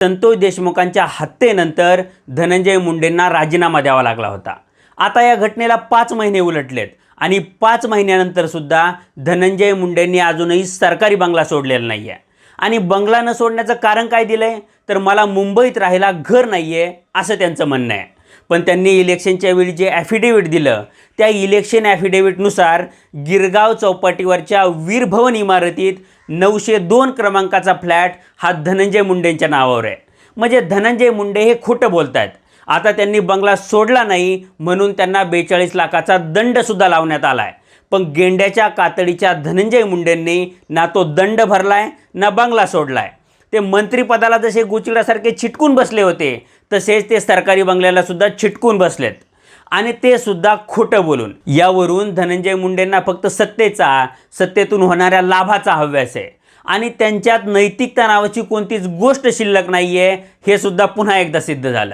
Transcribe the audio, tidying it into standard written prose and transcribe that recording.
संतोष देशमुखांच्या हत्येनंतर धनंजय मुंडेंना राजीनामा द्यावा लागला होता। आता या घटनेला 5 महिने उलटलेत आणि 5 महिन्यानंतर सुद्धा धनंजय मुंडेंनी अजूनही सरकारी बंगला सोडलेला नाही आहे। आणि बंगला न सोडण्याचं कारण काय दिलंय तर मला मुंबईत राहायला घर नाहीये असं त्यांचं म्हणणं आहे। पण त्यांनी इलेक्शनच्या वेळी जे ॲफिडेविट दिलं त्या इलेक्शन ॲफिडेविटनुसार गिरगाव चौपाटीवरच्या वीरभवन इमारतीत 902 क्रमांकाचा फ्लॅट हा धनंजय मुंडेंच्या नावावर आहे। म्हणजे धनंजय मुंडे हे खोटं बोलतात। आता त्यांनी बंगला सोडला नाही म्हणून त्यांना 42 लाखाचा दंडसुद्धा लावण्यात आला आहे। पण गेंड्याच्या कातडीच्या धनंजय मुंडेंनी ना तो दंड भरलाय ना बंगला सोडलाय। ते मंत्रिपदाला जसे गुचिडासारखे चिटकून बसले होते तसेच ते सरकारी बंगल्याला सुद्धा चिटकून बसलेत आणि ते सुद्धा खोटं बोलून। यावरून धनंजय मुंडेंना फक्त सत्तेतून होणाऱ्या लाभाचा हव्यास आहे आणि त्यांच्यात नैतिकता नावाची कोणतीच गोष्ट शिल्लक नाहीये हे सुद्धा पुन्हा एकदा सिद्ध झालं।